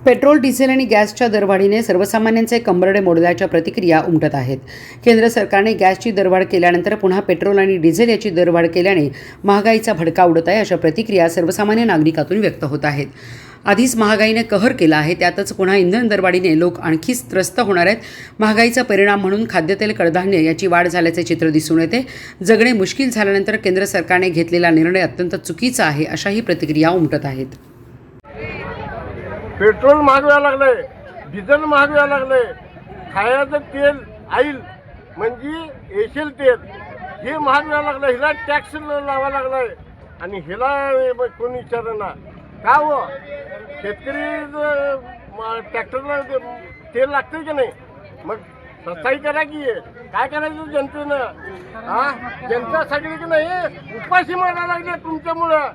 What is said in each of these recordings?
Petrol, diesel आणि गॅसच्या दरवाढीने सर्वसामान्यांचे कंबरडे मोडल्याच्या प्रतिक्रिया उमटत आहेत। केंद्र सरकारने गॅसची दरवाढ केल्यानंतर पुन्हा पेट्रोल आणि डिझेल याची दरवाढ केल्याने महागाईचा भडका उडत आहे, अशा प्रतिक्रिया सर्वसामान्य नागरिकातून व्यक्त होत आहेत। आधीच महागाईने कहर केला आहे, त्यातच पुन्हा इंधन दरवाढीने लोक आणखी त्रस्त होणार आहेत। महागाईचा परिणाम म्हणून खाद्यतेल, कडधान्य याची वाढ झाल्याचे चित्र दिसून येते। जगणे मुश्किल झाल्यानंतर केंद्र सरकारने घेतलेला निर्णय अत्यंत चुकीचा आहे, अशाही प्रतिक्रिया उमटत आहेत। पेट्रोल महाग व्हायला लागलंय, डिझेल महाग व्हायला लागलंय, खायचं तेल ऑइल म्हणजे एशियल तेल हे महाग व्हायला लागलं, हिला टॅक्स लावायला लागलाय आणि हिला कोणी विचारना का हो? शेतकरी ट्रॅक्टरला तेल लागतं की नाही, मग सस्ताई करा की काय करायचं जनतेनं? जनतासाठी की नाही उपाशी मारायला लागले तुमच्यामुळं।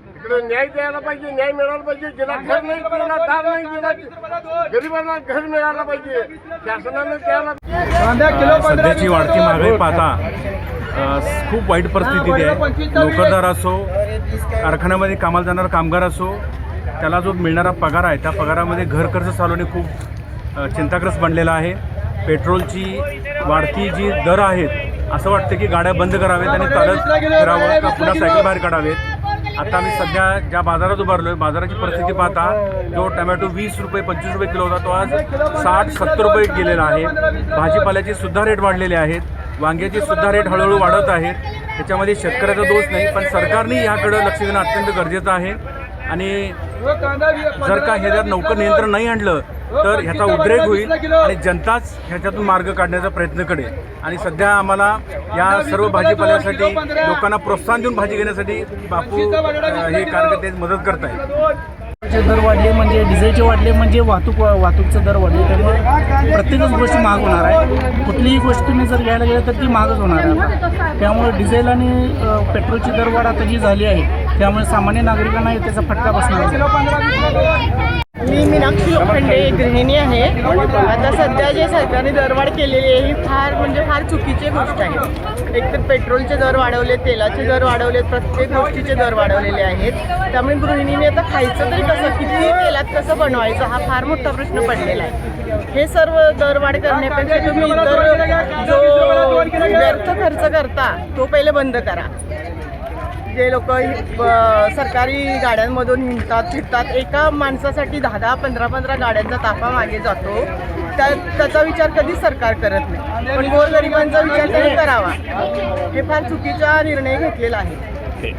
इकडे न्याय द्यायला पाहिजे, न्याय मिळाला पाहिजे, ज्याला घर नाही त्याला दार नाही, ज्याला गरिबांना घर मिळायला पाहिजे, शासनानं त्याला। सध्याची वाढती महागाई पाहता खूप वाईट परिस्थिती आहे। नोकरदार असो, कारखान्यामध्ये कामाला जाणारा कामगार असो, त्याला जो मिळणारा पगार आहे त्या पगारामध्ये घर खर्च चालवणे खूप चिंताग्रस्त बनलेला आहे। पेट्रोलची वाढती जी दर आहेत, असं वाटतं की गाड्या बंद कराव्यात आणि चालत फिरावं का पुन्हा सायकल बाहेर काढावेत। आता मी सध्या ज्या बाजारात उभारलो आहे, बाजाराची परिस्थिती पाहता जो टमॅटो 20 रुपये 25 रुपये किलो होता तो आज 60-70 रुपये गेलेला आहे। भाजीपाल्याचे सुद्धा रेट वाढलेले आहेत, वांग्याचे सुद्धा रेट हळूहळू वाढत आहेत। त्याच्यामध्ये शेतकऱ्याचा दोष नाही, पण सरकारने याकडे लक्ष देणं अत्यंत गरजेचं आहे। आणि जर का ह्याच्यात लवकर नियंत्रण नाही आणलं तर ह्याचा उद्रेक होईल आणि जनताच ह्याच्यातून मार्ग काढण्याचा प्रयत्न करेल। आणि सध्या आम्हाला या सर्व भाजीपाल्यासाठी लोकांना प्रोत्साहन देऊन भाजी घेण्यासाठी बापू हे कार्यकर्ते मदत करत आहेत। दर वाढले म्हणजे डिझेलचे वाढले म्हणजे वाहतूकचे दर वाढले, त्यामुळे प्रत्येकच गोष्ट महाग होणार आहे। कुठलीही गोष्ट तुम्ही जर घ्यायला गेलं तर ती महागच होणार आहे। त्यामुळे डिझेल आणि पेट्रोलची दरवाढ आता जी झाली आहे त्यामुळे सामान्य नागरिकांना त्याचा फटका बसणार आहे। मी मीनाक्षी लोखंडे गृहिणी आहे। आता सध्या जे सरकारने दरवाढ केलेली आहे ही फार चुकीची गोष्ट आहे। एकतर पेट्रोलचे दर वाढवले, तेलाचे दर वाढवले, प्रत्येक गोष्टीचे दर वाढवलेले आहेत। त्यामुळे गृहिणीने आता खायचं तरी कसं, किती तेलात कसं बनवायचं हा फार मोठा प्रश्न पडलेला आहे। हे सर्व दरवाढ करण्यापेक्षा तुम्ही इतर जो व्यर्थ खर्च करता तो पहिले बंद करा। जे लोक सरकारी गाड्यांमधून हिंडतात फिरतात, एका माणसासाठी 10-10, 15-15 गाड्यांचा ताफा मागे जातो, त्याचा विचार कधीच सरकार करत नाही, पण गोरगरिबांचा विचार तरी करावा। हे फार चुकीचा निर्णय घेतलेला आहे।